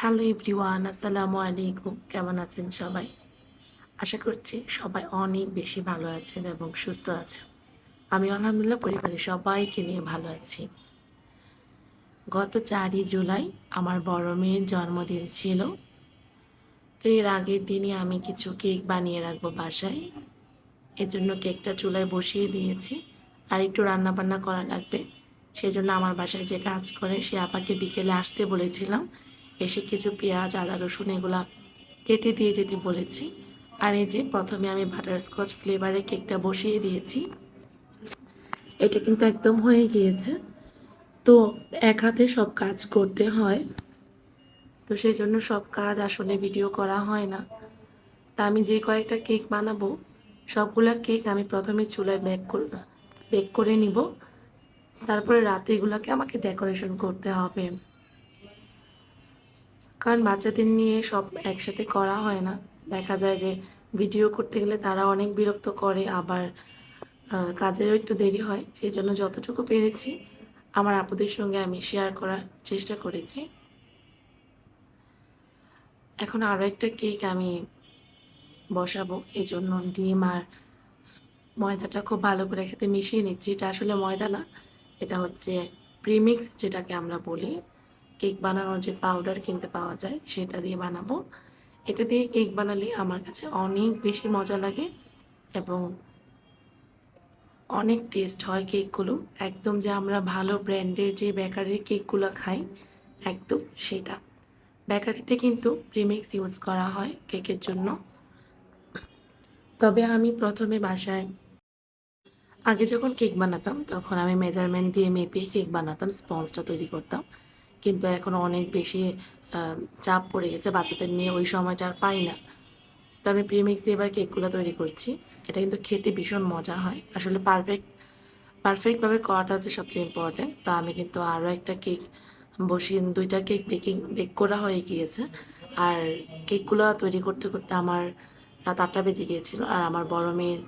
Hello everyone, আসসালামু আলাইকুম। কেমন আছেন সবাই? আশা করছি সবাই অনেক বেশি ভালো আছেন এবং সুস্থ আছেন। আমি আলহামদুলিল্লাহ পরিবারের সবাইকে নিয়ে ভালো আছি। গত 4ই জুলাই আমার বড় মেয়ের জন্মদিন ছিল। তো এর আগের দিনই আমি কিছু কেক বানিয়ে রাখবো বাসায়। এজন্য কেকটা চুলায় বসিয়ে দিয়েছি। আর একটু রান্নাবান্না করা লাগবে। সেজন্য আমার বাসায় যে কাজ করে সে আপাকে বিকেলে আসতে বলেছিলাম। এসে কিছু পেঁয়াজ, আদা, রসুন এগুলা কেটে দিয়ে যেতে বলেছি। আর এই যে প্রথমে আমি বাটারস্কচ ফ্লেভারের কেকটা বসিয়ে দিয়েছি। এটা কিন্তু একদম হয়ে গিয়েছে। তো এক হাতে সব কাজ করতে হয়। তো সেজন্য সব কাজ আসলে ভিডিও করা হয় না। তা আমি যে কয়েকটা কেক বানাবো সবগুলা কেক আমি প্রথমে চুলায় বেক করে নিব। তারপরে রাতে এগুলোকে আমাকে ডেকোরেশন করতে হবে। কারণ বাচ্চাদের নিয়ে সব একসাথে করা হয় না। দেখা যায় যে ভিডিও করতে গেলে তারা অনেক বিরক্ত করে, আবার কাজেরও একটু দেরি হয়। সেজন্য যতটুকু পেরেছি আমার আপুদের সঙ্গে আমি শেয়ার করার চেষ্টা করেছি। এখন আরও একটা কেক আমি বসাবো। এজন্য ডিম আর ময়দাটা খুব ভালো করে একসাথে মিশিয়ে নিচ্ছি। এটা আসলে ময়দা না, এটা হচ্ছে প্রিমিক্স যেটাকে আমরা বলি। কেক বানানোর যে পাউডার কিনতে পাওয়া যায় সেটা দিয়ে বানাবো। এটা দিয়ে কেক বানালে আমার কাছে অনেক বেশি মজা লাগে এবং অনেক টেস্ট হয় কেকগুলো। একদম যে আমরা ভালো ব্র্যান্ডের যে বেকারির কেকগুলো খাই, একদম সেটা। বেকারিতে কিন্তু প্রিমিক্স ইউজ করা হয় কেকের জন্য। তবে আমি প্রথমে বাসায় আগে যখন কেক বানাতাম তখন আমি মেজারমেন্ট দিয়ে মেপে কেক বানাতাম, স্পঞ্জটা তৈরি করতাম। কিন্তু এখন অনেক বেশি চাপ পড়ে গেছে বাচ্চাদের নিয়ে, ওই সময়টা আর পাই না। তো আমি প্রিমিক্স দিয়ে এবার কেকগুলো তৈরি করছি। এটা কিন্তু খেতে ভীষণ মজা হয়। আসলে পারফেক্টভাবে করাটা হচ্ছে সবচেয়ে ইম্পর্ট্যান্ট। তো আমি কিন্তু আরও একটা কেক বসিয়ে 2টা কেক বেক করা হয়ে গিয়েছে। আর কেকগুলো তৈরি করতে করতে আমার রাত 8টা বেজে গিয়েছিল। আর আমার বড় মেয়ের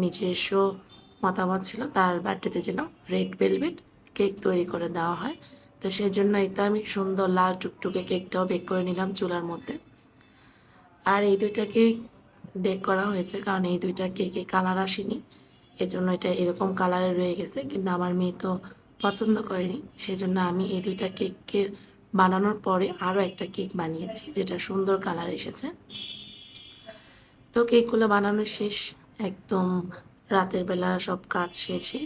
নিজস্ব মতামত ছিল তার বার্থডেতে যেন রেড ভেলভেট কেক তৈরি করে দেওয়া হয়। তো সেজন্য এই তো আমি সুন্দর লাল টুকটুকে কেকটাও বেক করে নিলাম চুলার মধ্যে। আর এই 2টা কেক বেক করা হয়েছে কারণ এই 2টা কেকে কালার আসেনি। এজন্য এটা এরকম কালারে রয়ে গেছে। কিন্তু আমার মেয়ে তো পছন্দ করেনি। সেজন্য আমি এই 2টা কেককে বানানোর পরে আরও একটা কেক বানিয়েছি যেটা সুন্দর কালার এসেছে। তো কেকগুলো বানানো শেষ। একদম রাতের বেলা সব কাজ শেষে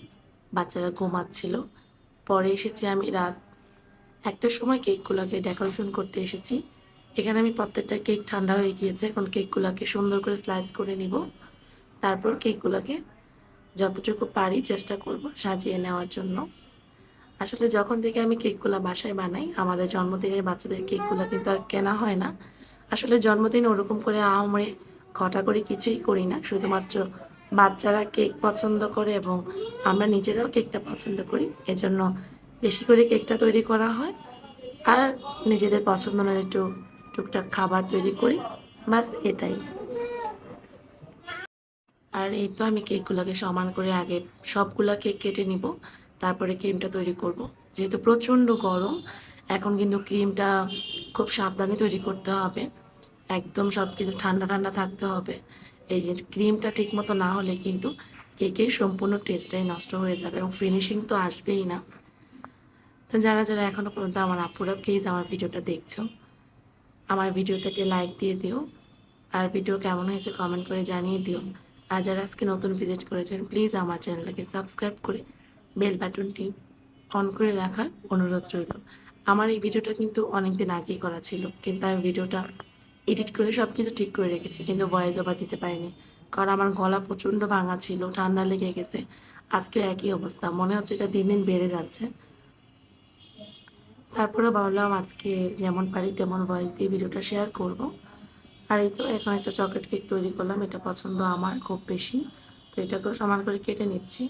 বাচ্চারা ঘুমাচ্ছিল। পরে এসেছি আমি রাত 1টার সময় কেকগুলোকে ডেকোরেশন করতে এসেছি। এখানে আমি প্রত্যেকটা কেক ঠান্ডা হয়ে গিয়েছে। এখন কেকগুলোকে সুন্দর করে স্লাইস করে নিব। তারপর কেকগুলোকে যতটুকু পারি চেষ্টা করব সাজিয়ে নেওয়ার জন্য। আসলে যখন থেকে আমি কেকগুলো বাসায় বানাই, আমাদের জন্মদিনের বাচ্চাদের কেকগুলো কিন্তু আর কেনা হয় না। আসলে জন্মদিন ওরকম করে আহামরি ঘটা কিছুই করি না। শুধুমাত্র বাচ্চারা কেক পছন্দ করে এবং আমরা নিজেরাও কেকটা পছন্দ করি। এজন্য বেশি করে কেকটা তৈরি করা হয়। আর নিজেদের পছন্দ অনুযায়ী একটু টুকটাক খাবার তৈরি করি। বাস এটাই। আর এই তো আমি কেকগুলোকে সমান করে আগে সবগুলা কেক কেটে নিব। তারপরে ক্রিমটা তৈরি করব। যেহেতু প্রচণ্ড গরম, এখন কিন্তু ক্রিমটা খুব সাবধানে তৈরি করতে হবে। একদম সব কিছু ঠান্ডা ঠান্ডা থাকতে হবে। এই যে ক্রিমটা ঠিকমতো না হলে কিন্তু কেকের সম্পূর্ণ টেস্টটাই নষ্ট হয়ে যাবে এবং ফিনিশিং তো আসবেই না। তো যারা যারা এখনও পর্যন্ত আমার আপুরা প্লিজ আমার ভিডিওটা দেখছো, আমার ভিডিওটাকে লাইক দিয়ে দিও। আর ভিডিও কেমন হয়েছে কমেন্ট করে জানিয়ে দিও। আর যারা আজকে নতুন ভিজিট করেছেন প্লিজ আমার চ্যানেলটাকে সাবস্ক্রাইব করে বেল বাটনটি অন করে রাখার অনুরোধ রইল। আমার এই ভিডিওটা কিন্তু অনেক দিন আগেই করা ছিল, কিন্তু আমি ভিডিওটা এডিট করে সব কিছু ঠিক করে রেখেছি, কিন্তু ভয়েস ওভার দিতে পারিনি। কারণ আমার গলা প্রচণ্ড ভাঙা ছিল, ঠান্ডা লেগে গেছে। আজকেও একই অবস্থা, মনে হচ্ছে এটা দিন দিন বেড়ে যাচ্ছে। তারপরে ভাবলাম আজকে যেমন পারি তেমন ভয়েস দিয়ে ভিডিওটা শেয়ার করব। আর এই তো এখন একটা চকলেট কেক তৈরি করলাম, এটা পছন্দ আমার খুব বেশি। তো এটাকেও সমান করে কেটে নিচ্ছি।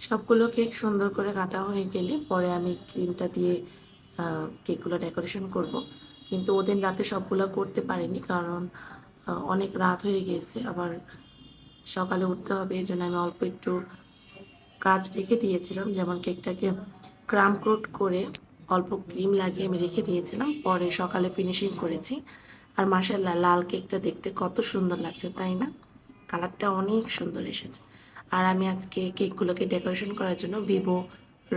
সবগুলো কেক সুন্দর করে কাটা হয়ে গেলে পরে আমি ক্রিমটা দিয়ে কেকগুলো ডেকোরেশন করব। কিন্তু ওদিন রাতে সবগুলো করতে পারিনি কারণ অনেক রাত হয়ে গিয়েছে, আবার সকালে উঠতে হবে। এই জন্য আমি অল্প একটু কাজ রেখে দিয়েছিলাম, যেমন কেকটাকে ক্রাম কোট করে অল্প ক্রিম লাগিয়ে আমি রেখে দিয়েছিলাম, পরে সকালে ফিনিশিং করেছি। আর মাশাআল্লাহ লাল কেকটা দেখতে কত সুন্দর লাগছে, তাই না? কালারটা অনেক সুন্দর এসেছে। আর আমি আজকে কেকগুলোকে ডেকোরেশন করার জন্য ভিভো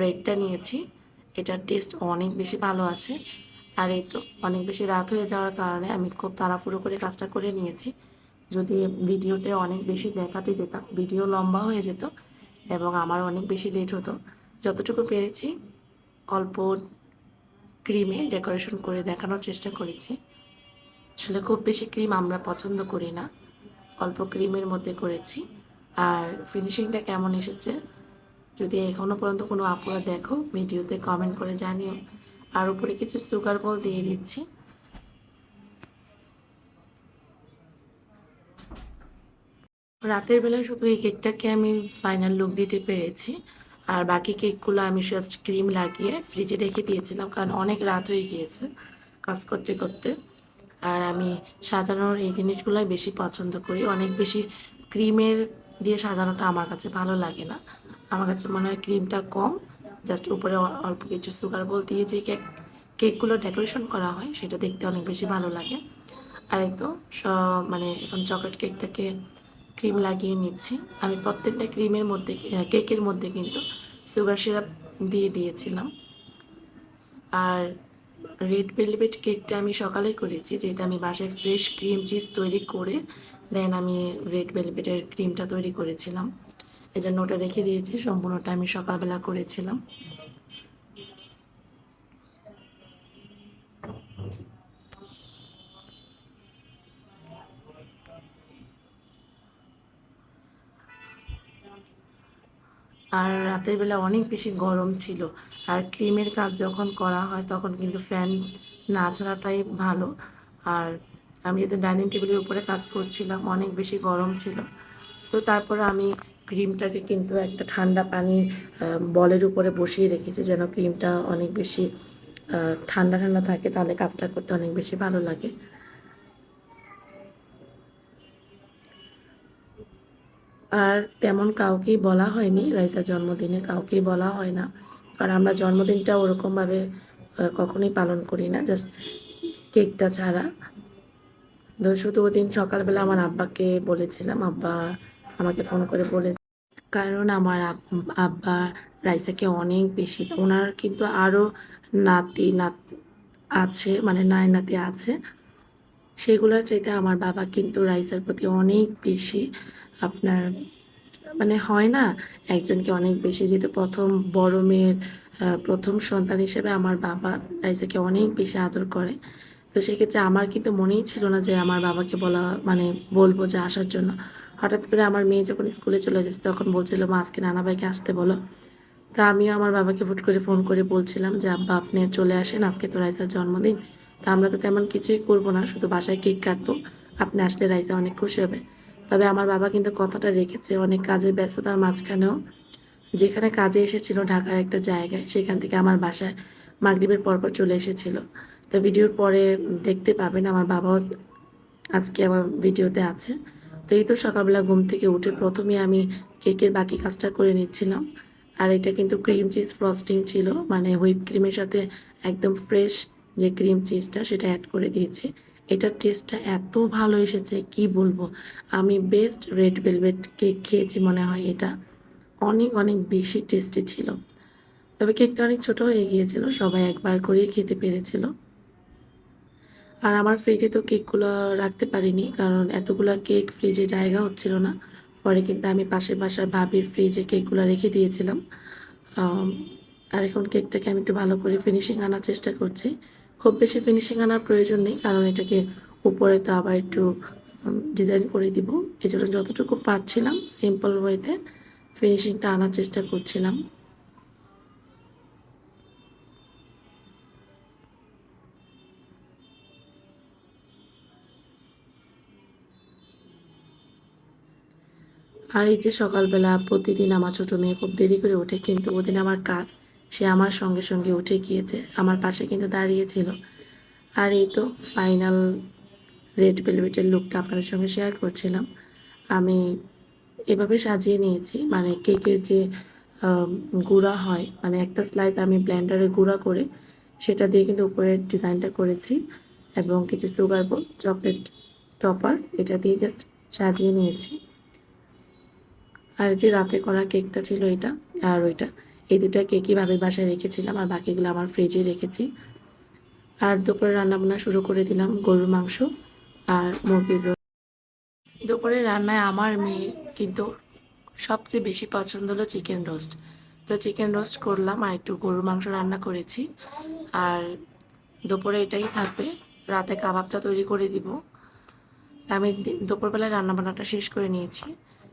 রেডটা নিয়েছি। এটার টেস্ট অনেক বেশি ভালো আসে। আর এই তো অনেক বেশি রাত হয়ে যাওয়ার কারণে আমি খুব তাড়াহুড়ো করে কাজটা করে নিয়েছি। যদি ভিডিওতে অনেক বেশি দেখাতে যেতাম, ভিডিও লম্বা হয়ে যেত এবং আমার অনেক বেশি লেট হতো। যতটুকু পেরেছি অল্প ক্রিমে ডেকোরেশন করে দেখানোর চেষ্টা করেছি। আসলে খুব বেশি ক্রিম আমরা পছন্দ করি না, অল্প ক্রিমের মধ্যে করেছি। আর ফিনিশিংটা কেমন এসেছে যদি এখনও পর্যন্ত কোনো আপুরা দেখো, ভিডিওতে কমেন্ট করে জানিও। আর উপরে কিছু সুগার বল দিয়ে দিচ্ছি। রাতের বেলায় শুধু এই কেকটাকে আমি ফাইনাল লুক দিতে পেরেছি। আর বাকি কেকগুলো আমি জাস্ট ক্রিম লাগিয়ে ফ্রিজে রেখে দিয়েছিলাম, কারণ অনেক রাত হয়ে গিয়েছে কাজ করতে করতে। আর আমি সাজানোর এই জিনিসগুলোই বেশি পছন্দ করি, অনেক বেশি ক্রিমের দিয়ে সাজানোটা আমার কাছে ভালো লাগে না। আমার কাছে মনে হয় ক্রিমটা কম, জাস্ট উপরে অল্প কিছু সুগার বল দিয়ে যে কেকগুলো ডেকোরেশন করা হয় সেটা দেখতে অনেক বেশি ভালো লাগে। আর এই তো মানে এখন চকলেট কেকটাকে ক্রিম লাগিয়ে নিচ্ছি। আমি প্রত্যেকটা ক্রিমের মধ্যে কেকের মধ্যে কিন্তু সুগার সিরাপ দিয়ে দিয়েছিলাম। আর রেড ভেলভেট কেকটা আমি সকালে করেছি, যেহেতু আমি বাসায় ফ্রেশ ক্রিম চিজ তৈরি করে দেন আমি রেড ভেলভেটের ক্রিমটা তৈরি করেছিলাম। এই জন্য ওটা রেখে দিয়েছি, সম্পূর্ণটা আমি সকালবেলা করেছিলাম। আর রাতের বেলা অনেক বেশি গরম ছিল। আর ক্রিমের কাজ যখন করা হয় তখন কিন্তু ফ্যান না ছাড়াটাই ভালো। আর আমি যেহেতু ডাইনিং টেবিলের উপরে কাজ করছিলাম, অনেক বেশি গরম ছিল। তো তারপরে আমি ক্রিমটাকে কিন্তু একটা ঠান্ডা পানির বলের উপরে বসিয়ে রেখেছি, যেন ক্রিমটা অনেক বেশি ঠান্ডা ঠান্ডা থাকে, তাহলে কাজটা করতে অনেক বেশি ভালো লাগে। আর তেমন কাউকেই বলা হয়নি রাইসার জন্মদিনে, কাউকেই বলা হয় না, কারণ আমরা জন্মদিনটা ওরকমভাবে কখনোই পালন করি না, জাস্ট কেকটা ছাড়া। তো শুধু ওদিন সকালবেলা আমার আব্বাকে বলেছিলাম, আব্বা আমাকে ফোন করে বলে, কারণ আমার আব্বা রাইসাকে অনেক বেশি, ওনার কিন্তু আরও নাতি নাত আছে, মানে নাতি নাতি আছে, সেগুলোর চাইতে আমার বাবা কিন্তু রাইসার প্রতি অনেক বেশি আপনার, মানে হয় না একজনকে অনেক বেশি, যেহেতু প্রথম বড় মেয়ের প্রথম সন্তান হিসেবে আমার বাবা রাইসাকে অনেক বেশি আদর করে। তো সেক্ষেত্রে আমার কিন্তু মনেই ছিল না যে আমার বাবাকে বলা, মানে বলবো যে আসার জন্য। হঠাৎ করে আমার মেয়ে যখন স্কুলে চলে যাচ্ছে তখন বলছিল, মা আজকে নানা ভাইকে আসতে বলো। তো আমিও আমার বাবাকে হুট করে ফোন করে বলছিলাম যে আব্বা আপনি চলে আসেন, আজকে তো রাইসার জন্মদিন। তা আমরা তো তেমন কিছুই করবো না, শুধু বাসায় কেক কাটবো, আপনি আসলে রাইসা অনেক খুশি হবে। তবে আমার বাবা কিন্তু কথাটা রেখেছে, অনেক কাজের ব্যস্ততার মাঝখানেও যেখানে কাজে এসেছিল ঢাকার একটা জায়গায়, সেখান থেকে আমার বাসায় মাগরিবের পরপর চলে এসেছিল। তো ভিডিওর পরে দেখতে পাবেন আমার বাবাও আজকে আমার ভিডিওতে আছে। তো এই তো সকালবেলা ঘুম থেকে উঠে প্রথমে আমি কেকের বাকি কাজটা করে নিচ্ছিলাম। আর এটা কিন্তু ক্রিম চিজ ফ্রস্টিং ছিল, মানে হুইপ ক্রিমের সাথে একদম ফ্রেশ যে ক্রিম চিজটা সেটা অ্যাড করে দিয়েছি। এটার টেস্টটা এত ভালো এসেছে কি বলবো, আমি বেস্ট রেড ভেলভেট কেক খেয়েছি মনে হয় এটা, অনেক অনেক বেশি টেস্টি ছিল। তবে কেকটা অনেক ছোট হয়ে গিয়েছিল, সবাই একবার করেই খেতে পেরেছিল। আর আমার ফ্রিজে তো কেকগুলো রাখতে পারিনি, কারণ এতগুলা কেক ফ্রিজে জায়গা হচ্ছিল না। পরে কিন্তু আমি পাশের বাসার ভাবির ফ্রিজে কেকগুলো রেখে দিয়েছিলাম। আম, আর এখন কেকটাকে আমি একটু ভালো করে ফিনিশিং আনার চেষ্টা করছি। খুব বেশি ফিনিশিং আনার প্রয়োজন নেই, কারণ এটাকে উপরে তো আবার একটু ডিজাইন করে দিব। এই জন্য যতটুকু পারছিলাম সিম্পল ওয়েতে ফিনিশিংটা আনার চেষ্টা করছিলাম। আর এই যে সকালবেলা প্রতিদিন আমার ছোট মেয়ে খুব দেরি করে ওঠে, কিন্তু ওদিন আমার কাজ, সে আমার সঙ্গে সঙ্গে উঠে গিয়েছে, আমার পাশে কিন্তু দাঁড়িয়েছিল। আর এই তো ফাইনাল রেড ভেলভেটের লুকটা আপনাদের সঙ্গে শেয়ার করছিলাম। আমি এভাবে সাজিয়ে নিয়েছি, মানে কেকের যে আম গুঁড়া হয়, মানে একটা স্লাইস আমি ব্লেন্ডারে গুঁড়া করে সেটা দিয়ে কিন্তু উপরের ডিজাইনটা করেছি এবং কিছু সুগার বোল, চকলেট টপার এটা দিয়ে জাস্ট সাজিয়ে নিয়েছি। আর যে রাতে করা কেকটা ছিল এটা আর ওইটা, এই ২টা কেকই ভাবির বাসায় রেখেছিলাম আর বাকিগুলো আমার ফ্রিজে রেখেছি। আর দুপুরে রান্নাবান্না শুরু করে দিলাম গরুর মাংস আর মুরগির রোস্ট। দুপুরে রান্নায় আমার মেয়ে কিন্তু সবচেয়ে বেশি পছন্দ হলো চিকেন রোস্ট। তো চিকেন রোস্ট করলাম আর একটু গরুর মাংস রান্না করেছি। আর দুপুরে এটাই থাকবে, রাতে কাবাবটা তৈরি করে দিব। আমি দুপুরবেলায় রান্নাবান্নাটা শেষ করে নিয়েছি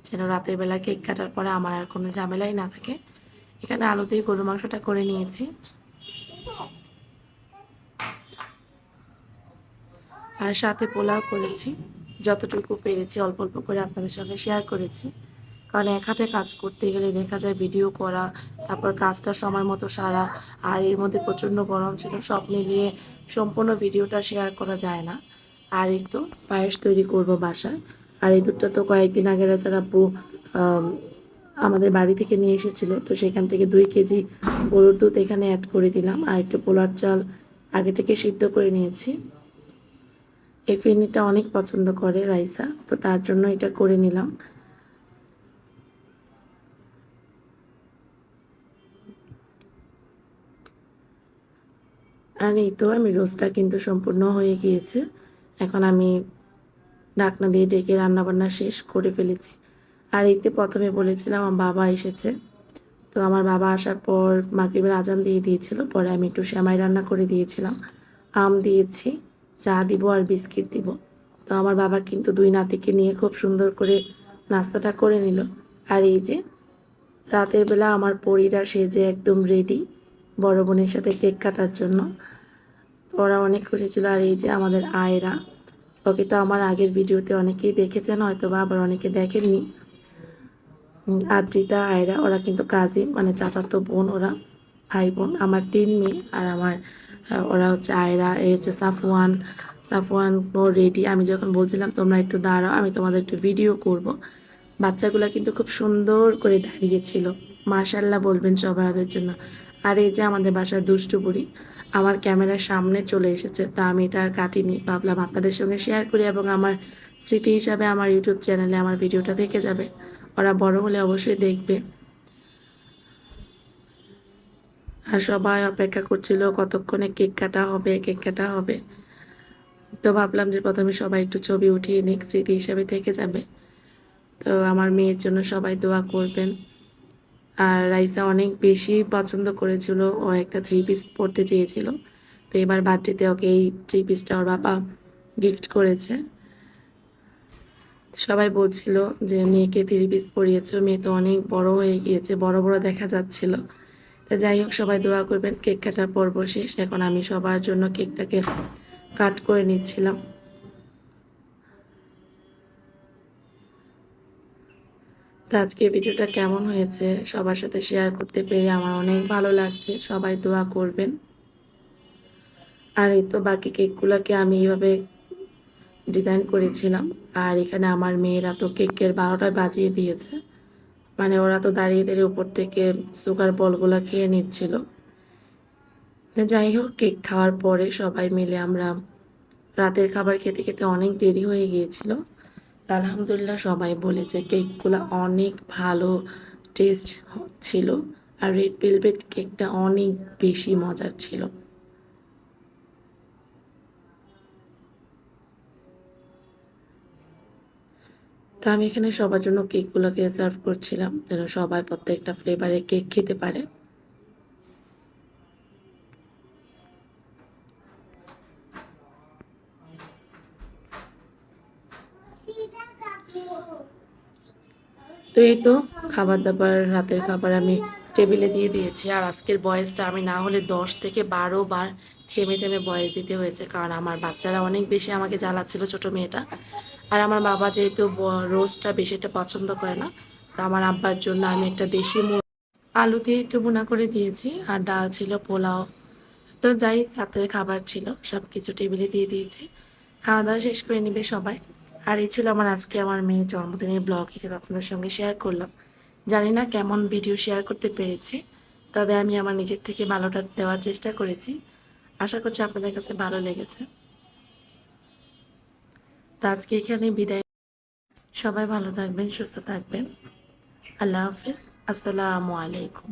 যেন রাতের বেলা কেক কাটার পরে আমার আর কোনো ঝামেলাই না থাকে। এখানে আলু দিয়ে গরুর মাংসটা করে নিয়েছি আর সাথে পোলাও করেছি। যতটুকু পেরেছি অল্প অল্প করে আপনাদের সঙ্গে শেয়ার করেছি, কারণ এক হাতে কাজ করতে গেলে দেখা যায় ভিডিও করা, তারপর কাজটা সময় মতো সারা, আর এর মধ্যে প্রচণ্ড গরম ছিল, সব মিলিয়ে সম্পূর্ণ ভিডিওটা শেয়ার করা যায় না। আর এই তো পায়েস তৈরি করব বাসায়। আর এই দুধটা তো কয়েকদিন আগে রাজার আপু আমাদের বাড়ি থেকে নিয়ে এসেছিলো, তো সেখান থেকে 2 কেজি গরুর দুধ এখানে অ্যাড করে দিলাম আর একটু পোলার চাল আগে থেকে সিদ্ধ করে নিয়েছি। এই ফিরনিটা অনেক পছন্দ করে রাইসা, তো তার জন্য এটা করে নিলাম। আর এই তো আমি রোস্টটা কিন্তু সম্পূর্ণ হয়ে গিয়েছে। এখন আমি ঢাকনা দিয়ে ঢেকে রান্নাবান্না শেষ করে ফেলেছি। আর এইতে প্রথমে বলেছিলাম আমার বাবা এসেছে, তো আমার বাবা আসার পর মাগরিবের আজান দিয়ে দিয়েছিল, পরে আমি একটু সেমাই রান্না করে দিয়েছিলাম, আম দিয়েছি, চা দিব আর বিস্কিট দিব। তো আমার বাবা কিন্তু 2 নাতিকে নিয়ে খুব সুন্দর করে নাস্তাটা করে নিল। আর এই যে রাতের বেলা আমার পরীরা সেজে একদম রেডি বড় বোনের সাথে কেক কাটার জন্য। ওরা অনেক খুশি ছিল। আর এই যে আমাদের আয়রা, ওকে তো আমার আগের ভিডিওতে অনেকেই দেখেছেন হয়তো বা আবার অনেকে দেখেননি। আদ্রিতা, আয়রা ওরা কিন্তু কাজিন, মানে চাচাতো বোন, ওরা ভাই বোন। আমার 3 মেয়ে আর আমার ওরা হচ্ছে আয়রা, এই হচ্ছে সাফওয়ান। সাফওয়ান ও রেডি। আমি যখন বলছিলাম তোমরা একটু দাঁড়াও আমি তোমাদের একটু ভিডিও করব, বাচ্চাগুলো কিন্তু খুব সুন্দর করে দাঁড়িয়েছিল। মাশাল্লাহ বলবেন সবাই ওদের জন্য। আর এই যে আমাদের বাসার দুষ্টু বুড়ি আমার ক্যামেরার সামনে চলে এসেছে, তা আমি এটা আর কাটিনি, ভাবলাম আপনাদের সঙ্গে শেয়ার করি এবং আমার স্মৃতি হিসাবে আমার ইউটিউব চ্যানেলে আমার ভিডিওটা থেকে যাবে। ওরা বড় হলে অবশ্যই দেখবে। আর সবাই অপেক্ষা করছিল কতক্ষণে কেক কাটা হবে, কেক কাটা হবে। তো ভাবলাম যে প্রথমে সবাই একটু ছবি উঠিয়ে নিক, স্মৃতি হিসাবে থেকে যাবে। তো আমার মেয়ের জন্য সবাই দোয়া করবেন। আর রাইসা অনেক বেশি পছন্দ করেছিল, ও একটা 3 পিস পরতে চেয়েছিল, তো এবার বার্থডেতে ওকে এই 3 পিসটা ওর বাবা গিফট করেছে। সবাই বলছিল যে মেয়েকে 3 পিস পরিয়েছো, মেয়ে তো অনেক বড় হয়ে গিয়েছে, বড় বড় দেখা যাচ্ছিল। তো যাই হোক সবাই দোয়া করবেন। কেক কাটার পর্ব শেষ, এখন আমি সবার জন্য কেকটাকে কাট করে নিচ্ছিলাম। তো আজকে ভিডিওটা কেমন হয়েছে সবার সাথে শেয়ার করতে পেরে আমার অনেক ভালো লাগছে, সবাই দোয়া করবেন। আর এই তো বাকি কেকগুলোকে আমি এইভাবে ডিজাইন করেছিলাম। আর এখানে আমার মেয়েরা তো কেকের 12টায় বাজিয়ে দিয়েছে, মানে ওরা তো দাঁড়িয়ে দাঁড়িয়ে উপর থেকে সুগার বলগুলো খেয়ে নিচ্ছিল। যাই হোক কেক খাওয়ার পরে সবাই মিলে আমরা রাতের খাবার খেতে খেতে অনেক দেরি হয়ে গিয়েছিল। আলহামদুলিল্লাহ সবাই বলেছে কেকগুলো অনেক ভালো টেস্ট ছিল আর রেড ভেলভেট কেকটা অনেক বেশি মজার ছিল। তো আমি এখানে সবার জন্য কেকগুলোকে সার্ভ করছিলাম যেন সবাই প্রত্যেকটা ফ্লেভারে কেক খেতে পারে। তো এই তো খাবার দাবার, রাতের খাবার আমি টেবিলে দিয়ে দিয়েছি। আর আজকের ভয়েসটা আমি না হলে 10 থেকে 12 বার থেমে থেমে ভয়েস দিতে হয়েছে, কারণ আমার বাচ্চারা অনেক বেশি আমাকে জ্বালাচ্ছিল, ছোটো মেয়েটা। আর আমার বাবা যেহেতু রোস্টটা বেশি একটা পছন্দ করে না, তো আমার আব্বার জন্য আমি একটা দেশি আলু দিয়ে একটু ভুনা করে দিয়েছি আর ডাল ছিল, পোলাও। তো যাই রাতের খাবার ছিল সব কিছু টেবিলে দিয়ে দিয়েছি, খাওয়া দাওয়া শেষ করে নেবে সবাই। আর এই ছিল আমার আজকে আমার মেয়ের জন্মদিনের ব্লগ হিসেবে আপনাদের সঙ্গে শেয়ার করলাম। জানি না কেমন ভিডিও শেয়ার করতে পেরেছি, তবে আমি আমার নিজের থেকে ভালোটা দেওয়ার চেষ্টা করেছি। আশা করছি আপনাদের কাছে ভালো লেগেছে। তো আজকে এখানে বিদায়। সবাই ভালো থাকবেন, সুস্থ থাকবেন। আল্লাহ হাফিজ। আসসালামু আলাইকুম।